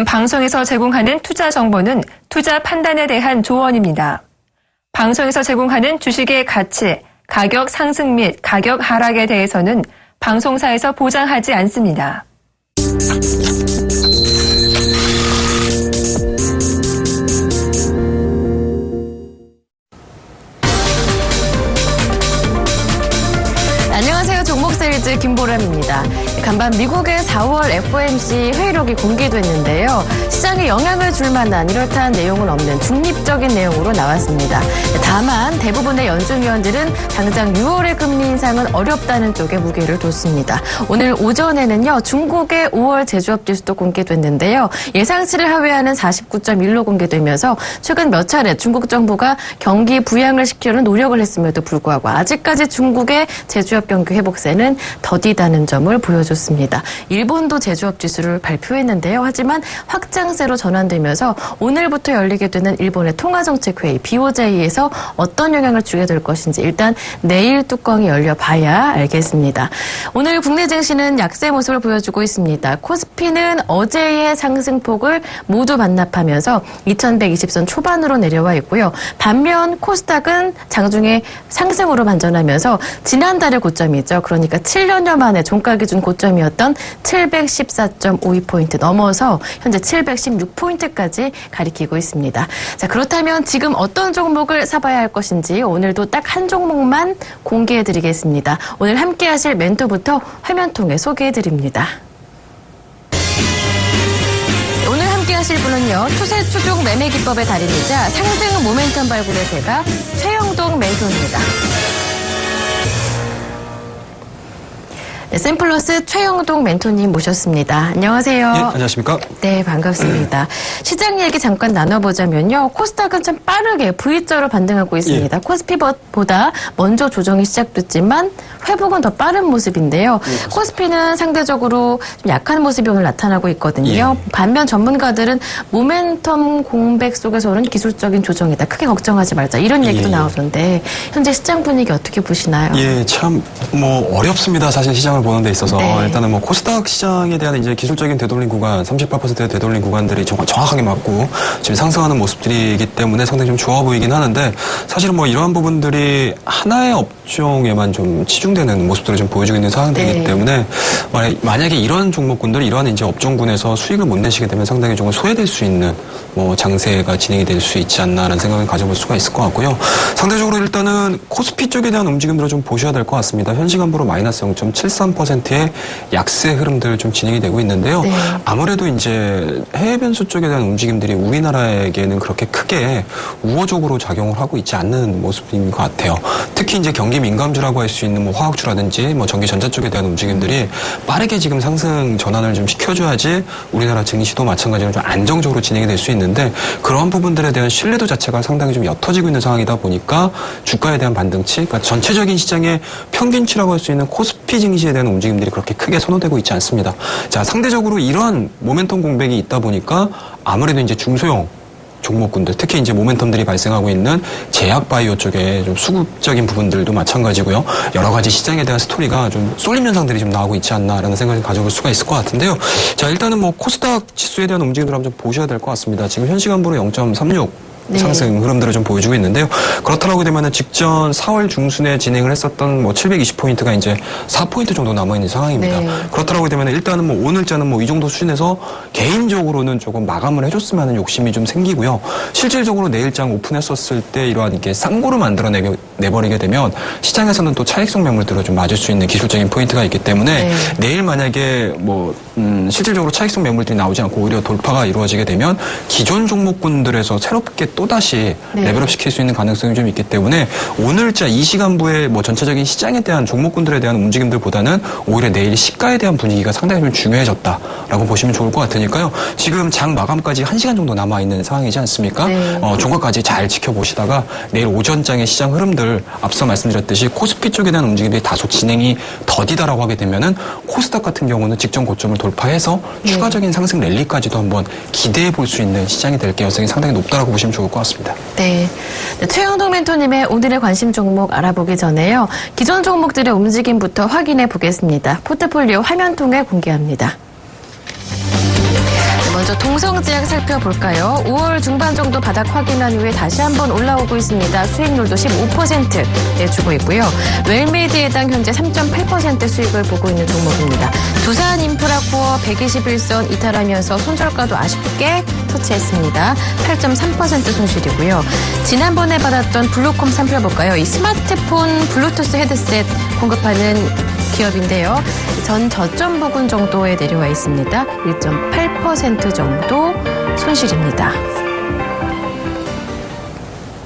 지금 방송에서 제공하는 투자 정보는 투자 판단에 대한 조언입니다. 방송에서 제공하는 주식의 가치, 가격 상승 및 가격 하락에 대해서는 방송사에서 보장하지 않습니다. 안녕하세요. 종목세일즈 김보람입니다. 간밤 미국의 4월 FOMC 회의록이 공개됐는데요. 시장에 영향을 줄 만한 이렇다한 내용은 없는 중립적인 내용으로 나왔습니다. 다만 대부분의 연준위원들은 당장 6월의 금리 인상은 어렵다는 쪽에 무게를 뒀습니다. 오늘 오전에는요. 중국의 5월 제조업 지수도 공개됐는데요. 예상치를 하회하는 49.1로 공개되면서 최근 몇 차례 중국 정부가 경기 부양을 시키려는 노력을 했음에도 불구하고 아직까지 중국의 제조업 경기 회복세는 더디다는 점을 보여줬습니다. 일본도 제조업 지수를 발표했는데요. 하지만 확장세로 전환되면서 오늘부터 열리게 되는 일본의 통화정책회의 BOJ에서 어떤 영향을 주게 될 것인지 일단 내일 뚜껑이 열려봐야 알겠습니다. 오늘 국내 증시는 약세 모습을 보여주고 있습니다. 코스피는 어제의 상승폭을 모두 반납하면서 2120선 초반으로 내려와 있고요. 반면 코스닥은 장중에 상승으로 반전하면서 지난달의 고점이죠. 그러니까 7년여 만에 종가 기준 고점이었던 714.52포인트 넘어서 현재 716포인트까지 가리키고 있습니다. 자, 그렇다면 지금 어떤 종목을 사봐야 할 것인지 오늘도 딱 한 종목만 공개해드리겠습니다. 오늘 함께 하실 멘토부터 화면 통해 소개해드립니다. 오늘 함께 하실 분은요. 추세 추종 매매 기법의 달인이자 상승 모멘텀 발굴의 대가 최영동 멘토입니다. 네, 샘플러스 최영동 멘토님 모셨습니다. 안녕하세요. 예, 안녕하십니까? 네, 반갑습니다. 시장 얘기 잠깐 나눠보자면요. 코스닥은 참 빠르게 V자로 반등하고 있습니다. 예. 코스피보다 먼저 조정이 시작됐지만 회복은 더 빠른 모습인데요. 예, 코스피는 상대적으로 좀 약한 모습이 오늘 나타나고 있거든요. 예. 반면 전문가들은 모멘텀 공백 속에서는 기술적인 조정이다. 크게 걱정하지 말자. 이런 얘기도 나오던데 현재 시장 분위기 어떻게 보시나요? 예, 참 어렵습니다. 사실 시장을 보는 데 있어서 네. 일단은 코스닥 시장에 대한 이제 기술적인 되돌림 구간, 38%의 되돌림 구간들이 정확하게 맞고 지금 상승하는 모습들이기 때문에 상당히 좀 좋아 보이긴 하는데 사실은 이러한 부분들이 하나의 업종에만 좀 치중되는 모습들을 좀 보여주고 있는 상황이기 네. 때문에 만약에 이런 종목군들, 이러한 이제 업종군에서 수익을 못 내시게 되면 상당히 조금 소외될 수 있는 장세가 진행이 될 수 있지 않나라는 생각을 가져볼 수가 있을 것 같고요. 상대적으로 일단은 코스피 쪽에 대한 움직임들을 좀 보셔야 될 것 같습니다. 현 시간부로 마이너스 0.73%의 약세 흐름들 좀 진행이 되고 있는데요. 네. 아무래도 이제 해외 변수 쪽에 대한 움직임들이 우리나라에게는 그렇게 크게 우호적으로 작용을 하고 있지 않는 모습인 것 같아요. 특히 이제 경기 민감주라고 할 수 있는 화학주라든지 전기 전자 쪽에 대한 움직임들이 빠르게 지금 상승 전환을 좀 시켜줘야지 우리나라 증시도 마찬가지로 좀 안정적으로 진행이 될 수 있는데 그러한 부분들에 대한 신뢰도 자체가 상당히 좀 옅어지고 있는 상황이다 보니까 주가에 대한 반등치, 그러니까 전체적인 시장의 평균치라고 할 수 있는 코스피 증시에 대한 움직임들이 그렇게 크게 선호되고 있지 않습니다. 자, 상대적으로 이러한 모멘텀 공백이 있다 보니까 아무래도 이제 중소형 종목군들, 특히 이제 모멘텀들이 발생하고 있는 제약 바이오 쪽에 좀 수급적인 부분들도 마찬가지고요. 여러 가지 시장에 대한 스토리가 좀 쏠림 현상들이 좀 나오고 있지 않나라는 생각을 가져볼 수가 있을 것 같은데요. 자, 일단은 코스닥 지수에 대한 움직임들을 한번 좀 보셔야 될 것 같습니다. 지금 현 시간부로 0.36 네. 상승 흐름들을 좀 보여주고 있는데요. 그렇다고 되면은 직전 4월 중순에 진행을 했었던 720포인트가 이제 4포인트 정도 남아있는 상황입니다. 네. 그렇다고 되면은 일단은 오늘자는 이 정도 수준에서 개인적으로는 조금 마감을 해줬으면 하는 욕심이 좀 생기고요. 실질적으로 내일장 오픈했었을 때 이러한 이렇게 쌍고를 내버리게 되면 시장에서는 또 차익성 매물들을 좀 맞을 수 있는 기술적인 포인트가 있기 때문에 네. 내일 만약에 실질적으로 차익성 매물들이 나오지 않고 오히려 돌파가 이루어지게 되면 기존 종목군들에서 새롭게 또다시 네. 레벨업 시킬 수 있는 가능성이 좀 있기 때문에 오늘자 이 시간부에 전체적인 시장에 대한 종목군들에 대한 움직임들보다는 오히려 내일 시가에 대한 분위기가 상당히 좀 중요해졌다라고 보시면 좋을 것 같으니까요. 지금 장 마감까지 1시간 정도 남아있는 상황이지 않습니까? 네. 종가까지 잘 지켜보시다가 내일 오전장의 시장 흐름들 앞서 말씀드렸듯이 코스피 쪽에 대한 움직임들이 다소 진행이 더디다라고 하게 되면은 코스닥 같은 경우는 직전 고점을 돌파해서 네. 추가적인 상승 랠리까지도 한번 기대해 볼 수 있는 시장이 될 가능성이 상당히 높다라고 보시면 좋을 것 같습니다. 네. 최영동 멘토님의 오늘의 관심 종목 알아보기 전에요. 기존 종목들의 움직임부터 확인해 보겠습니다. 포트폴리오 화면 통해 공개합니다. 먼저 동성제약 살펴볼까요? 5월 중반 정도 바닥 확인한 후에 다시 한번 올라오고 있습니다. 수익률도 15% 내주고 있고요. 웰메이드 해당 현재 3.8% 수익을 보고 있는 종목입니다. 두산인프라코어 121선 이탈하면서 손절가도 아쉽게 터치했습니다. 8.3% 손실이고요. 지난번에 받았던 블루콤 살펴볼까요? 이 스마트폰 블루투스 헤드셋 공급하는 기업인데요. 전 저점 부근 정도에 내려와 있습니다. 1.8% 정도 손실입니다.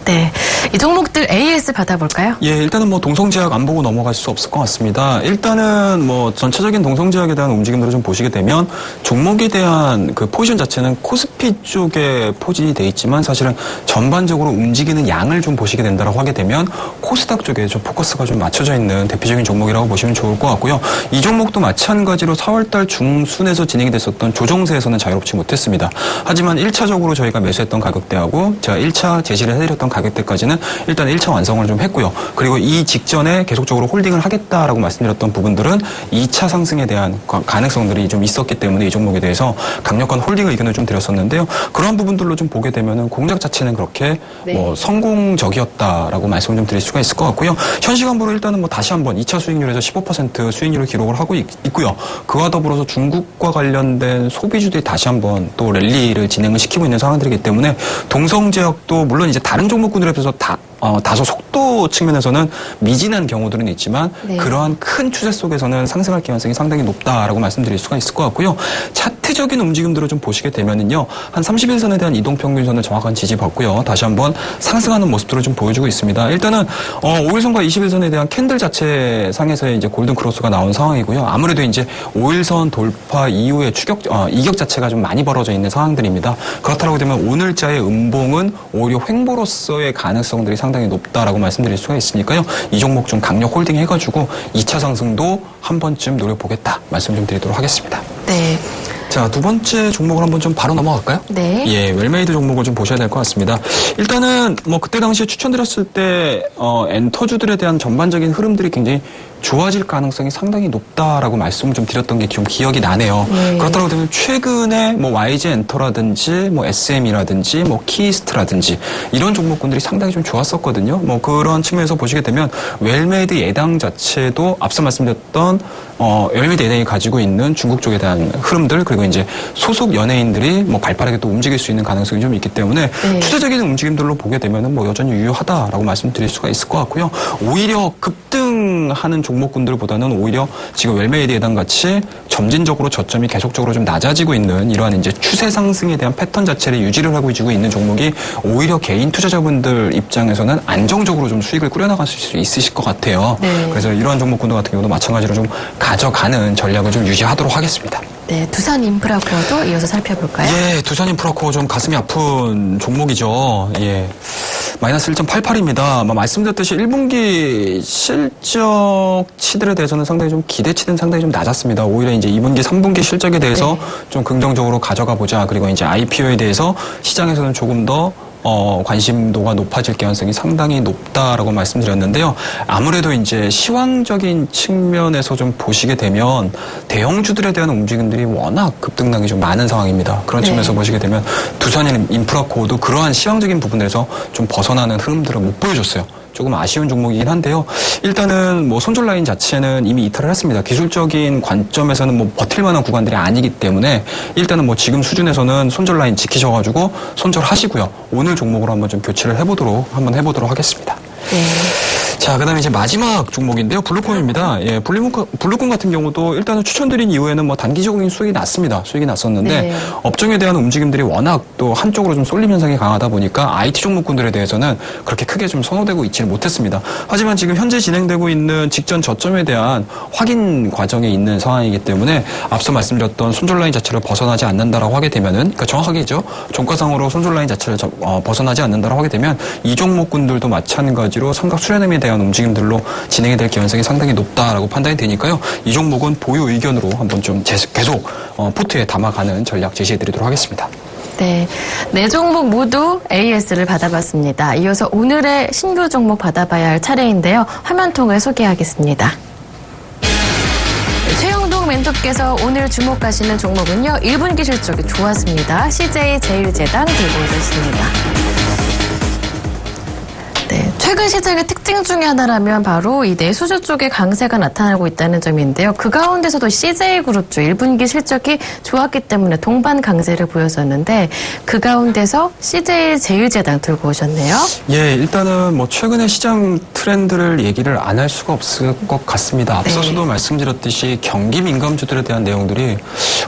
네, 이 종목들 AS 받아볼까요? 예, 일단은 뭐 동성제약 안 보고 넘어갈 수 없을 것 같습니다. 일단은 뭐 전체적인 동성제약에 대한 움직임들을 좀 보시게 되면 종목에 대한 그 포지션 자체는 코스피 쪽에 포진이 돼 있지만 사실은 전반적으로 움직이는 양을 좀 보시게 된다라고 하게 되면 코스닥 쪽에 좀 포커스가 좀 맞춰져 있는 대표적인 종목이라고 보시면 좋을 것 같고요. 이 종목도 마찬가지로 4월달 중순에서 진행이 됐었던 조정세에서는 자유롭지 못했습니다. 하지만 1차적으로 저희가 매수했던 가격대하고 제가 1차 제시를 해드렸던 가격대까지는 일단 1차 완성을 좀 했고요. 그리고 이 직전에 계속적으로 홀딩을 하겠다라고 말씀드렸던 부분들은 2차 상승에 대한 가능성들이 좀 있었기 때문에 이 종목에 대해서 강력한 홀딩 의견을 좀 드렸었는데요. 그런 부분들로 좀 보게 되면은 공작 자체는 그렇게 뭐 성공적이었다라고 말씀을 좀 드릴 수가 있을 것 같고요. 현 시간부로 일단은 뭐 다시 한번 2차 수익률에서 15% 수익률을 기록을 하고 있고요. 그와 더불어서 중국과 관련된 소비주들이 다시 한번 또 랠리를 진행을 시키고 있는 상황들이기 때문에 동성제약도 물론 이제 다른 종목군들에 비해서 다소 속도 측면에서는 미진한 경우들은 있지만 그러한 큰 추세 속에서는 상승할 가능성이 상당히 높다라고 말씀드릴 수가 있을 것 같고요. 차트적인 움직임들을 좀 보시게 되면은요. 한 30일선에 대한 이동평균선을 정확한 지지받고요. 다시 한번 상승하는 모습들을 좀 보여주고 있습니다. 일단은 5일선과 20일선에 대한 캔들 자체 상에서의 이제 골든 크로스가 나온 상황이고요. 아무래도 이제 5일선 돌파 이후에 이격 자체가 좀 많이 벌어져 있는 상황들입니다. 그렇다고 되면 오늘자의 음봉은 오히려 횡보로서의 가능성들이 상당히 높다라고 말씀드릴 수가 있으니까요. 이 종목 좀 강력 홀딩 해가지고 2차 상승도 한 번쯤 노려보겠다 말씀 좀 드리도록 하겠습니다. 네. 자, 두 번째 종목을 한번 좀 바로 넘어갈까요? 네. 예, 웰메이드 종목을 좀 보셔야 될 것 같습니다. 일단은 뭐 그때 당시에 추천드렸을 때 엔터주들에 대한 전반적인 흐름들이 굉장히 좋아질 가능성이 상당히 높다라고 말씀을 좀 드렸던 게 좀 기억이 나네요. 그렇다고 되면 최근에 뭐 YG 엔터라든지 뭐 SM이라든지 뭐 키이스트라든지 이런 종목군들이 상당히 좀 좋았었거든요. 뭐 그런 측면에서 보시게 되면 웰메이드 예당 자체도 앞서 말씀드렸던 웰메이드 예당이 가지고 있는 중국 쪽에 대한 흐름들 그리고 이제 소속 연예인들이 뭐 발빠르게 또 움직일 수 있는 가능성이 좀 있기 때문에 추세적인 움직임들로 보게 되면은 뭐 여전히 유효하다라고 말씀드릴 수가 있을 것 같고요. 오히려 급등하는 종목군들보다는 오히려 지금 웰메이드 예당 같이 점진적으로 저점이 계속적으로 좀 낮아지고 있는 이러한 이제 추세 상승에 대한 패턴 자체를 유지를 하고 있는 종목이 오히려 개인 투자자분들 입장에서는 안정적으로 좀 수익을 꾸려나갈 수 있으실 것 같아요. 그래서 이러한 종목군들 같은 경우도 마찬가지로 좀 가져가는 전략을 좀 유지하도록 하겠습니다. 네, 두산인프라코어도 이어서 살펴볼까요? 예, 두산인프라코어 좀 가슴이 아픈 종목이죠. 예. 마이너스 1.88입니다. 말씀드렸듯이 1분기 실적치들에 대해서는 상당히 좀 기대치는 상당히 좀 낮았습니다. 오히려 이제 2분기, 3분기 실적에 대해서 좀 긍정적으로 가져가 보자. 그리고 이제 IPO에 대해서 시장에서는 조금 더 관심도가 높아질 가능성이 상당히 높다라고 말씀드렸는데요. 아무래도 이제 시황적인 측면에서 좀 보시게 되면 대형주들에 대한 움직임들이 워낙 급등량이 좀 많은 상황입니다. 그런 측면에서 보시게 되면 두산인프라코어도 그러한 시황적인 부분에서 좀 벗어나는 흐름들을 못 보여줬어요. 조금 아쉬운 종목이긴 한데요. 일단은 뭐 손절 라인 자체는 이미 이탈을 했습니다. 기술적인 관점에서는 뭐 버틸 만한 구간들이 아니기 때문에 일단은 뭐 지금 수준에서는 손절 라인 지키셔가지고 손절하시고요. 오늘 종목으로 한번 좀 교체를 해보도록 하겠습니다. 자, 그다음에 이제 마지막 종목인데요. 블루콤입니다. 예, 블루콤 같은 경우도 일단은 추천드린 이후에는 뭐 단기적인 수익이 났습니다. 수익이 났었는데 업종에 대한 움직임들이 워낙 또 한쪽으로 좀 쏠림 현상이 강하다 보니까 IT 종목군들에 대해서는 그렇게 크게 좀 선호되고 있지를 못했습니다. 하지만 지금 현재 진행되고 있는 직전 저점에 대한 확인 과정에 있는 상황이기 때문에 앞서 말씀드렸던 손절 라인 자체를 벗어나지 않는다라고 하게 되면은 그러니까 정확하게죠. 종가상으로 손절 라인 자체를 벗어나지 않는다라고 하게 되면 이 종목군들도 마찬가지로 삼각 수렴에 대한 움직임들로 진행이 될 가능성이 상당히 높다라고 판단이 되니까요. 이 종목은 보유 의견으로 한번 좀 계속 포트에 담아가는 전략 제시해드리도록 하겠습니다. 네, 네 종목 모두 AS를 받아봤습니다. 이어서 오늘의 신규 종목 받아봐야 할 차례인데요. 화면 통을 소개하겠습니다. 최영동 멘토께서 오늘 주목하시는 종목은요. 1분기 실적이 좋았습니다. CJ 제일제당 들고 오셨습니다. 네, 최근 시장의 특징 중에 하나라면 바로 이 내수주 쪽의 강세가 나타나고 있다는 점인데요. 그 가운데서도 CJ그룹 쪽 1분기 실적이 좋았기 때문에 동반 강세를 보였었는데 그 가운데서 CJ 제일제당 들고 오셨네요. 예, 일단은 뭐 최근의 시장 트렌드를 얘기를 안 할 수가 없을 것 같습니다. 앞서서도 말씀드렸듯이 경기 민감주들에 대한 내용들이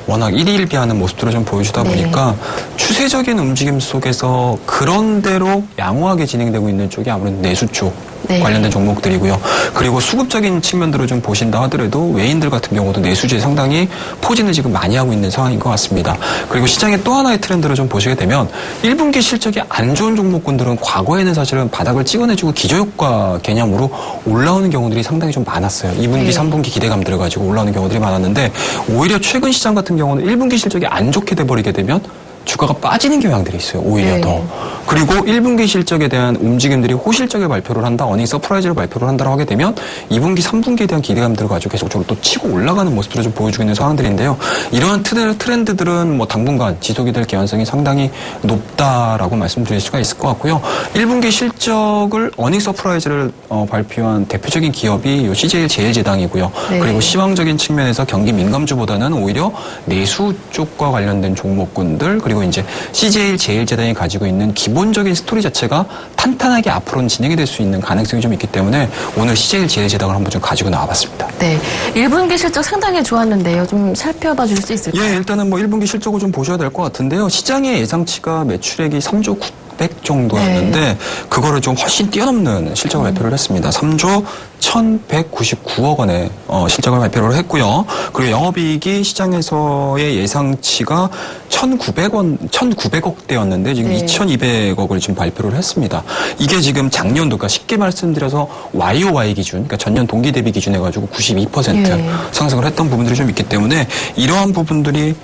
워낙 일희일비하는 모습들을 좀 보여주다 보니까 추세적인 움직임 속에서 그런대로 양호하게 진행되고 있는 쪽이 아무래도 내수 쪽 관련된 종목들이고요. 그리고 수급적인 측면들을 좀 보신다 하더라도 외인들 같은 경우도 내수주에 상당히 포진을 지금 많이 하고 있는 상황인 것 같습니다. 그리고 시장의 또 하나의 트렌드를 좀 보시게 되면 1분기 실적이 안 좋은 종목군들은 과거에는 사실은 바닥을 찍어내주고 기저효과 개념으로 올라오는 경우들이 상당히 좀 많았어요. 2분기, 3분기 기대감들을 가지고 올라오는 경우들이 많았는데 오히려 최근 시장 같은 경우는 1분기 실적이 안 좋게 돼버리게 되면 주가가 빠지는 경향들이 있어요. 오히려 더. 그리고 1분기 실적에 대한 움직임들이 호실적인 발표를 한다, 어닝 서프라이즈를 발표를 한다고 하게 되면 2분기, 3분기에 대한 기대감들을 가지고 계속적으로 또 치고 올라가는 모습들을 좀 보여주고 있는 상황들인데요. 이러한 트렌드들은 뭐 당분간 지속이 될 개연성이 상당히 높다라고 말씀드릴 수가 있을 것 같고요. 1분기 실적을 어닝 서프라이즈를 발표한 대표적인 기업이 요 CJ 제일제당이고요. 그리고 시황적인 측면에서 경기 민감주보다는 오히려 내수 쪽과 관련된 종목군들 그리고 이제 CJ 제일제당이 가지고 있는 기본적인 스토리 자체가 탄탄하게 앞으로는 진행이 될 수 있는 가능성이 좀 있기 때문에 오늘 CJ 제일제당을 한번 좀 가지고 나와봤습니다. 네, 1분기 실적 상당히 좋았는데요. 좀 살펴봐 줄 수 있을까요? 예, 일단은 뭐 1분기 실적을 좀 보셔야 될 것 같은데요. 시장의 예상치가 매출액이 3조 900 정도였는데 그거를 좀 훨씬 뛰어넘는 실적을 발표를 했습니다. 3조 1,199억 원의 실적을 발표를 했고요. 그리고 영업이익이 시장에서의 예상치가 1,900억대였는데 지금 2,200억을 지금 발표를 했습니다. 이게 지금 작년도, 그러니까 쉽게 말씀드려서 YOY 기준, 그러니까 전년 동기 대비 기준 해가지고 92% 상승을 했던 부분들이 좀 있기 때문에 이러한 부분들이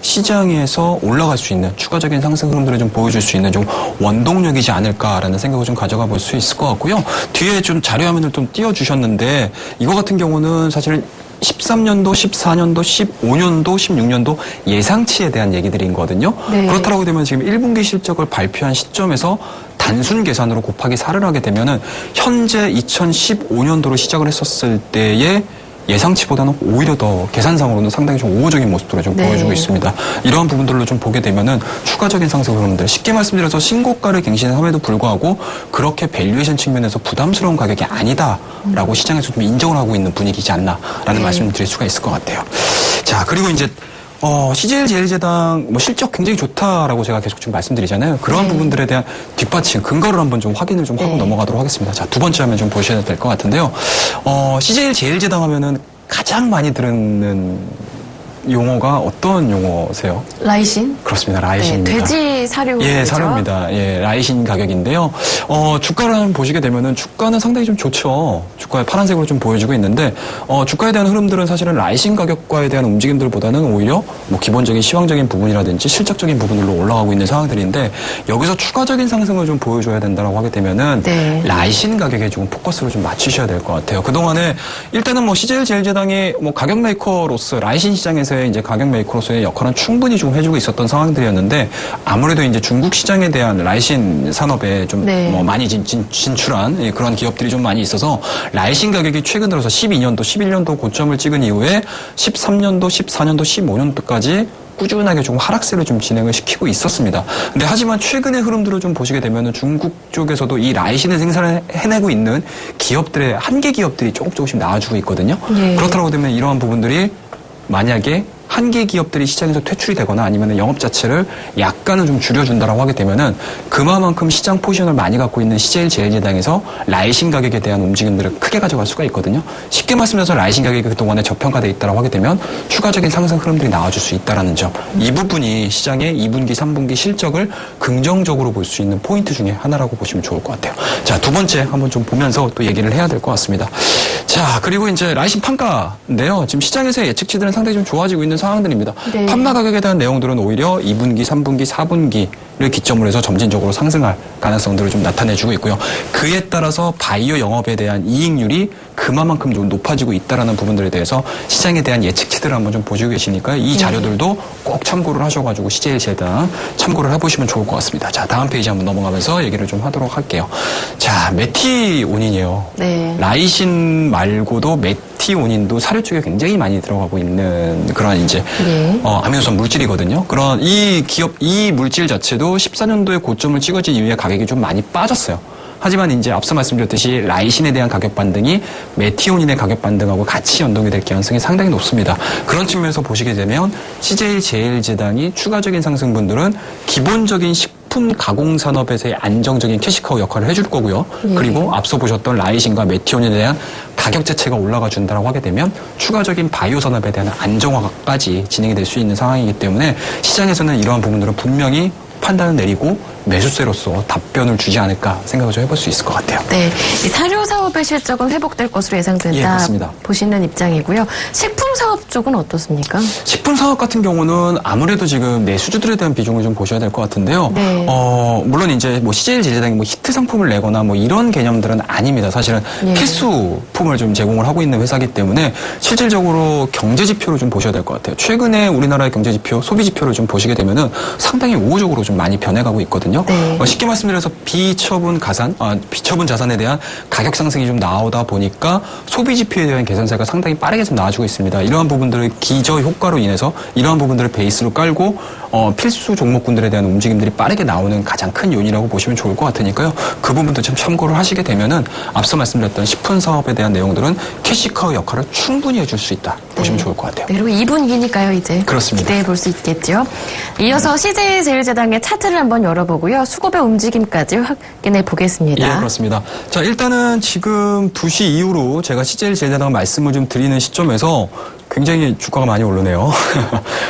시장에서 올라갈 수 있는 추가적인 상승 흐름들을 좀 보여줄 수 있는 좀 원동력이지 않을까라는 생각을 좀 가져가 볼 수 있을 것 같고요. 뒤에 좀 자료화면을 좀 띄워주셨는데 이거 같은 경우는 사실은 13년도, 14년도, 15년도, 16년도 예상치에 대한 얘기들이거든요. 그렇다고 되면 지금 1분기 실적을 발표한 시점에서 단순 계산으로 곱하기 4를 하게 되면은 현재 2015년도로 시작을 했었을 때의 예상치보다는 오히려 더 계산상으로는 상당히 좀 우호적인 모습들을 좀 보여주고 있습니다. 이러한 부분들로 좀 보게 되면은 추가적인 상승 흐름들, 쉽게 말씀드려서 신고가를 갱신함에도 불구하고 그렇게 밸류에이션 측면에서 부담스러운 가격이 아니다라고 시장에서 좀 인정을 하고 있는 분위기지 않나라는 말씀을 드릴 수가 있을 것 같아요. 자, 그리고 이제 CJ 제일제당 뭐 실적 굉장히 좋다라고 제가 계속 지금 말씀드리잖아요. 그러한 부분들에 대한 뒷받침, 근거를 한번 좀 확인을 좀 하고 넘어가도록 하겠습니다. 자, 두 번째 화면 좀 보셔야 될 것 같은데요. CJ 제일제당 하면은 가장 많이 들은 용어가 어떤 용어세요? 라이신? 그렇습니다. 라이신입니다. 네, 돼지 사료. 예, 사료입니다. 예, 라이신 가격인데요. 주가를 한번 보시게 되면은 주가는 상당히 좀 좋죠. 주가에 파란색으로 좀 보여지고 있는데, 주가에 대한 흐름들은 사실은 라이신 가격과에 대한 움직임들보다는 오히려 뭐 기본적인 시황적인 부분이라든지 실적적인 부분들로 올라가고 있는 상황들인데, 여기서 추가적인 상승을 좀 보여줘야 된다라고 하게 되면은, 라이신 가격에 조금 포커스를 좀 맞추셔야 될 것 같아요. 그동안에 일단은 뭐 CJ 제일제당이 뭐 가격 메이커로서 라이신 시장에서 이제 가격 메이커로서의 역할은 충분히 좀 해주고 있었던 상황들이었는데 아무래도 이제 중국 시장에 대한 라이신 산업에 좀 뭐 많이 진출한 그런 기업들이 좀 많이 있어서 라이신 가격이 최근 들어서 12년도, 11년도 고점을 찍은 이후에 13년도, 14년도, 15년도까지 꾸준하게 좀 하락세를 좀 진행을 시키고 있었습니다. 근데 하지만 최근의 흐름들을 좀 보시게 되면은 중국 쪽에서도 이 라이신을 생산을 해내고 있는 기업들의 한계 기업들이 조금씩 나와주고 있거든요. 그렇다고 되면 이러한 부분들이 만약에 한계 기업들이 시장에서 퇴출이 되거나 아니면 영업 자체를 약간은 좀 줄여준다라고 하게 되면은 그만큼 시장 포지션을 많이 갖고 있는 CJ 제일제당에서 라이신 가격에 대한 움직임들을 크게 가져갈 수가 있거든요. 쉽게 말씀드려서 라이신 가격이 그동안에 저평가되어 있다라고 하게 되면 추가적인 상승 흐름들이 나와줄 수 있다라는 점. 이 부분이 시장의 2분기, 3분기 실적을 긍정적으로 볼 수 있는 포인트 중에 하나라고 보시면 좋을 것 같아요. 자, 두 번째 한번 좀 보면서 또 얘기를 해야 될 것 같습니다. 자, 그리고 이제 라이신 판가인데요. 지금 시장에서의 예측치들은 상당히 좀 좋아지고 있는 상황들입니다. 판매 가격에 대한 내용들은 오히려 2분기, 3분기, 4분기를 기점으로 해서 점진적으로 상승할 가능성들을 좀 나타내주고 있고요. 그에 따라서 바이오 영업에 대한 이익률이 그만큼 좀 높아지고 있다라는 부분들에 대해서 시장에 대한 예측치들을 한번 좀 보시고 계시니까 이 자료들도 꼭 참고를 하셔가지고 CJ제당 참고를 해보시면 좋을 것 같습니다. 자, 다음 페이지 한번 넘어가면서 얘기를 좀 하도록 할게요. 자, 메티오닌이에요. 네. 라이신 말고도 메티오닌도 사료 쪽에 굉장히 많이 들어가고 있는 그런 이제 네. 아미노산 물질이거든요. 그런 이 물질 자체도 14년도에 고점을 찍어진 이후에 가격이 좀 많이 빠졌어요. 하지만 이제 앞서 말씀드렸듯이 라이신에 대한 가격 반등이 메티오닌의 가격 반등하고 같이 연동이 될 가능성이 상당히 높습니다. 그런 측면에서 보시게 되면 CJ제일제당이 추가적인 상승분들은 기본적인 식품 가공 산업에서의 안정적인 캐시카우 역할을 해줄 거고요. 그리고 앞서 보셨던 라이신과 메티오닌에 대한 가격 자체가 올라가 준다라고 하게 되면 추가적인 바이오 산업에 대한 안정화까지 진행이 될 수 있는 상황이기 때문에 시장에서는 이러한 부분들은 분명히 판단을 내리고 매수세로서 답변을 주지 않을까 생각을 좀 해볼 수 있을 것 같아요. 네, 이 사료 사업의 실적은 회복될 것으로 예상된다. 예, 맞습니다. 보시는 입장이고요. 식품 사업 쪽은 어떻습니까? 식품 사업 같은 경우는 아무래도 지금 내수주들에 대한 비중을 좀 보셔야 될 것 같은데요. 네. 물론 이제 뭐 CJ제당이 뭐 히트 상품을 내거나 뭐 이런 개념들은 아닙니다. 사실은 예. 필수품을 좀 제공을 하고 있는 회사이기 때문에 실질적으로 경제 지표를 좀 보셔야 될 것 같아요. 최근에 우리나라의 경제 지표, 소비 지표를 좀 보시게 되면은 상당히 우호적으로 좀 많이 변해가고 있거든요. 네. 쉽게 말씀드려서 비처분 자산에 대한 가격 상승이 좀 나오다 보니까 소비 지표에 대한 개선세가 상당히 빠르게 좀 나아지고 있습니다. 이러한 부분들을 기저 효과로 인해서 이러한 부분들을 베이스로 깔고 필수 종목군들에 대한 움직임들이 빠르게 나오는 가장 큰 요인이라고 보시면 좋을 것 같으니까요. 그 부분도 좀 참고를 하시게 되면은 앞서 말씀드렸던 식품 사업에 대한 내용들은 캐시카우 역할을 충분히 해줄 수 있다 보시면 좋을 것 같아요. 네, 그리고 2분기니까요, 이제. 그렇습니다. 기대해 볼 수 있겠죠. 이어서 CJ제일제당의 차트를 한번 열어보고요. 수급의 움직임까지 확인해 보겠습니다. 예, 그렇습니다. 자, 일단은 지금 2시 이후로 제가 CJ제일제당 말씀을 좀 드리는 시점에서 굉장히 주가가 많이 오르네요.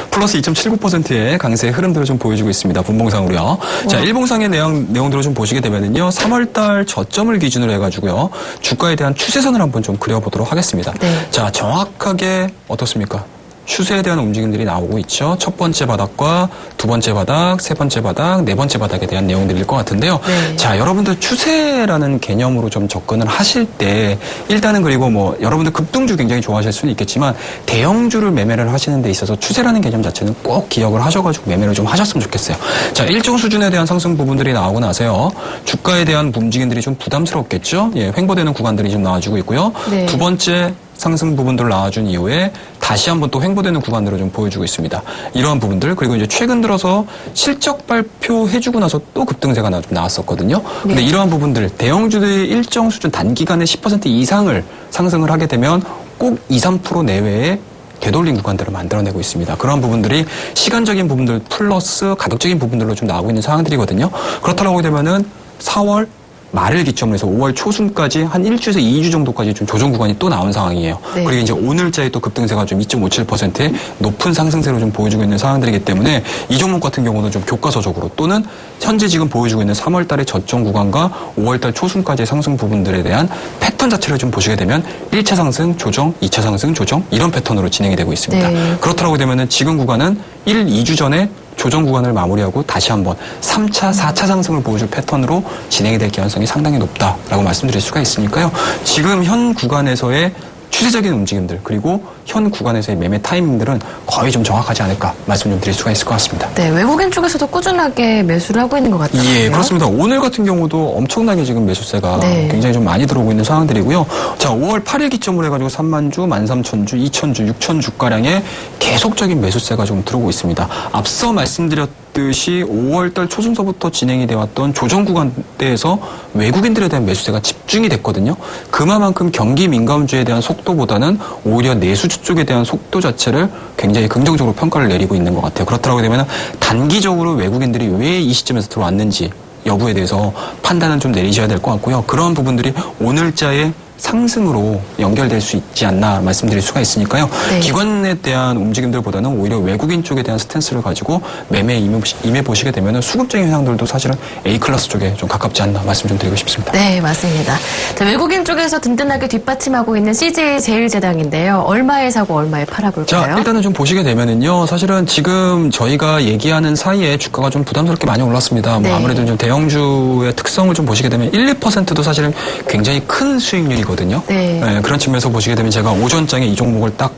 플러스 2.79%의 강세의 흐름들을 좀 보여주고 있습니다. 분봉상으로요. 자, 일봉상의 내용들을 좀 보시게 되면은요. 3월달 저점을 기준으로 해가지고요. 주가에 대한 추세선을 한번 좀 그려보도록 하겠습니다. 네. 자, 정확하게 어떻습니까? 추세에 대한 움직임들이 나오고 있죠. 첫 번째 바닥과 두 번째 바닥, 세 번째 바닥, 네 번째 바닥에 대한 내용들일 것 같은데요. 네. 자, 여러분들 추세라는 개념으로 좀 접근을 하실 때 일단은 그리고 뭐 여러분들 급등주 굉장히 좋아하실 수는 있겠지만 대형주를 매매를 하시는 데 있어서 추세라는 개념 자체는 꼭 기억을 하셔가지고 매매를 좀 하셨으면 좋겠어요. 자, 일정 수준에 대한 상승 부분들이 나오고 나서요. 주가에 대한 움직임들이 좀 부담스럽겠죠. 예, 횡보되는 구간들이 좀 나와주고 있고요. 네. 두 번째 상승 부분들을 나와준 이후에 다시 한번 또 횡보되는 구간으로 좀 보여주고 있습니다. 이러한 부분들 그리고 이제 최근 들어서 실적 발표해주고 나서 또 급등세가 좀 나왔었거든요. 근데 이러한 부분들 대형주들의 일정 수준 단기간에 10% 이상을 상승을 하게 되면 꼭 2, 3% 내외의 되돌린 구간들을 만들어내고 있습니다. 그런 부분들이 시간적인 부분들 플러스 가격적인 부분들로 좀 나오고 있는 상황들이거든요. 그렇다고 하게 되면은 4월 말을 기점으로 해서 5월 초순까지 한 1주에서 2주 정도까지 좀 조정 구간이 또 나온 상황이에요. 네. 그리고 이제 오늘자에 또 급등세가 좀 2.57%의 높은 상승세로 좀 보여주고 있는 상황들이기 때문에 이 종목 같은 경우는 좀 교과서적으로 또는 현재 지금 보여주고 있는 3월 달의 저점 구간과 5월 달 초순까지의 상승 부분들에 대한 패턴 자체를 좀 보시게 되면 1차 상승, 조정, 2차 상승, 조정 이런 패턴으로 진행이 되고 있습니다. 네. 그렇다고 되면은 지금 구간은 2주 전에 조정 구간을 마무리하고 다시 한번 3차, 4차 상승을 보여줄 패턴으로 진행이 될 가능성이 상당히 높다라고 말씀드릴 수가 있으니까요. 지금 현 구간에서의 추세적인 움직임들 그리고 현 구간에서의 매매 타이밍들은 거의 좀 정확하지 않을까 말씀 좀 드릴 수가 있을 것 같습니다. 네, 외국인 쪽에서도 꾸준하게 매수를 하고 있는 것 같아요. 예, 그렇습니다. 오늘 같은 경우도 엄청나게 지금 매수세가 네. 굉장히 좀 많이 들어오고 있는 상황들이고요. 자, 5월 8일 기점으로 해가지고 3만 주, 13,000주, 2,000주, 6,000주가량의 계속적인 매수세가 좀 들어오고 있습니다. 앞서 말씀드렸듯이 5월달 초순서부터 진행이 되었던 조정 구간대에서 외국인들에 대한 매수세가 집중이 됐거든요. 그만큼 경기 민감주에 대한 속도보다는 오히려 내수주 쪽에 대한 속도 자체를 굉장히 긍정적으로 평가를 내리고 있는 것 같아요. 그렇다고 되면 단기적으로 외국인들이 왜 이 시점에서 들어왔는지 여부에 대해서 판단은 좀 내리셔야 될 것 같고요. 그런 부분들이 오늘자의 상승으로 연결될 수 있지 않나 말씀드릴 수가 있으니까요. 네. 기관에 대한 움직임들보다는 오히려 외국인 쪽에 대한 스탠스를 가지고 매매에 임해 보시게 되면 수급적인 현상들도 사실은 A클래스 쪽에 좀 가깝지 않나 말씀 좀 드리고 싶습니다. 네, 맞습니다. 자, 외국인 쪽에서 든든하게 뒷받침하고 있는 CJ제일제당인데요. 얼마에 사고 얼마에 팔아볼까요? 자, 일단은 좀 보시게 되면은요. 사실은 지금 저희가 얘기하는 사이에 주가가 좀 부담스럽게 많이 올랐습니다. 네. 뭐 아무래도 좀 대형주의 특성을 좀 보시게 되면 1, 2%도 사실은 굉장히 큰 수익률이 종목이거든요. 네. 네, 그런 측면에서 보시게 되면 제가 오전장에 이 종목을 딱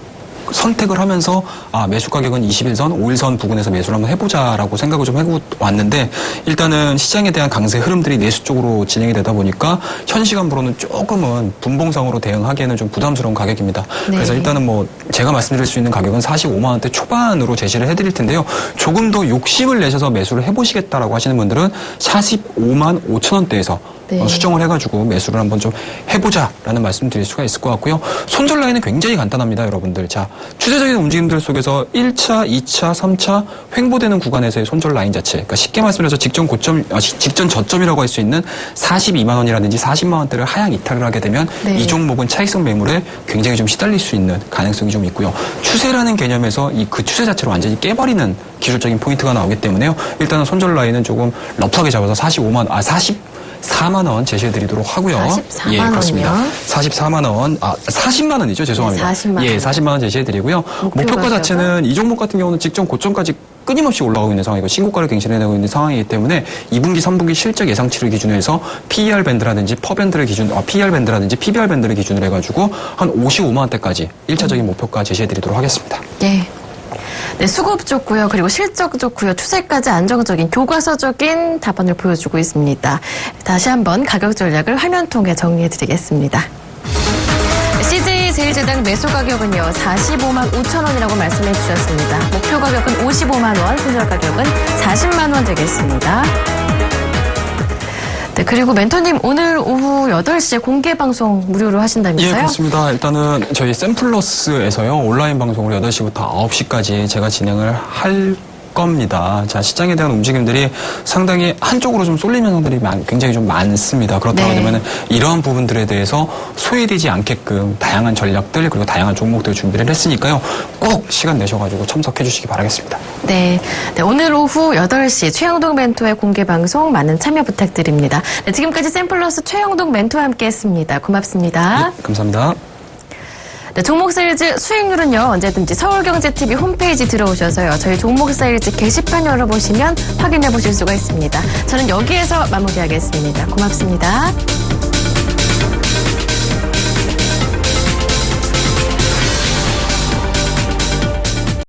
선택을 하면서 매수 가격은 21선, 5일선 부근에서 매수를 한번 해보자라고 생각을 좀 해왔는데 일단은 시장에 대한 강세 흐름들이 내수 쪽으로 진행이 되다 보니까 현 시간으로는 조금은 분봉상으로 대응하기에는 좀 부담스러운 가격입니다. 네. 그래서 일단은 뭐 제가 말씀드릴 수 있는 가격은 45만 원대 초반으로 제시를 해드릴 텐데요. 조금 더 욕심을 내셔서 매수를 해보시겠다라고 하시는 분들은 45만 5천 원대에서 네. 수정을 해가지고 매수를 한번 좀 해보자라는 말씀 드릴 수가 있을 것 같고요. 손절 라인은 굉장히 간단합니다, 여러분들. 자, 추세적인 움직임들 속에서 1차, 2차, 3차 횡보되는 구간에서의 손절 라인 자체. 그러니까 쉽게 말씀드려서 직전 저점이라고 할 수 있는 42만 원이라든지 40만 원대를 하향 이탈을 하게 되면 네. 이 종목은 차익성 매물에 굉장히 좀 시달릴 수 있는 가능성이 좀 있고요. 추세라는 개념에서 그 추세 자체를 완전히 깨버리는 기술적인 포인트가 나오기 때문에요. 일단은 손절 라인은 조금 러프하게 잡아서 44만 원 제시해드리도록 하고요. 44만 예, 그렇습니다. 원이요? 44만 원, 40만 원이죠. 죄송합니다. 네, 40만 원. 예, 40만 원 제시해드리고요. 목표가 가격은? 자체는 이 종목 같은 경우는 직전 고점까지 끊임없이 올라가고 있는 상황이고 신고가를 갱신해내고 있는 상황이기 때문에 2분기, 3분기 실적 예상치를 기준으로 해서 PER 밴드라든지 PER 밴드라든지 PBR 밴드를 기준으로 해가지고 한 55만 원대까지 1차적인 목표가 제시해드리도록 하겠습니다. 네. 네, 수급 좋고요. 그리고 실적 좋고요. 추세까지 안정적인 교과서적인 답안을 보여주고 있습니다. 다시 한번 가격 전략을 화면 통해 정리해드리겠습니다. CJ제일제당 매수 가격은요 45만 5천 원이라고 말씀해 주셨습니다. 목표 가격은 55만 원, 손절 가격은 40만 원 되겠습니다. 네, 그리고 멘토님 오늘 오후 8시에 공개 방송 무료로 하신다면서요? 예, 그렇습니다. 일단은 저희 샘플러스에서요, 온라인 방송을 8시부터 9시까지 제가 진행을 할 겁니다. 자, 시장에 대한 움직임들이 상당히 한쪽으로 좀 쏠리는 현상들이 굉장히 좀 많습니다. 그렇다고 네. 되면 이러한 부분들에 대해서 소외되지 않게끔 다양한 전략들 그리고 다양한 종목들 준비를 했으니까요. 꼭 시간 내셔가지고 참석해 주시기 바라겠습니다. 네. 네, 오늘 오후 8시 최영동 멘토의 공개 방송 많은 참여 부탁드립니다. 네, 지금까지 샘플러스 최영동 멘토와 함께했습니다. 고맙습니다. 예, 감사합니다. 네, 종목 세일즈 수익률은요 언제든지 서울경제TV 홈페이지 들어오셔서요 저희 종목 세일즈 게시판 열어보시면 확인해 보실 수가 있습니다. 저는 여기에서 마무리하겠습니다. 고맙습니다.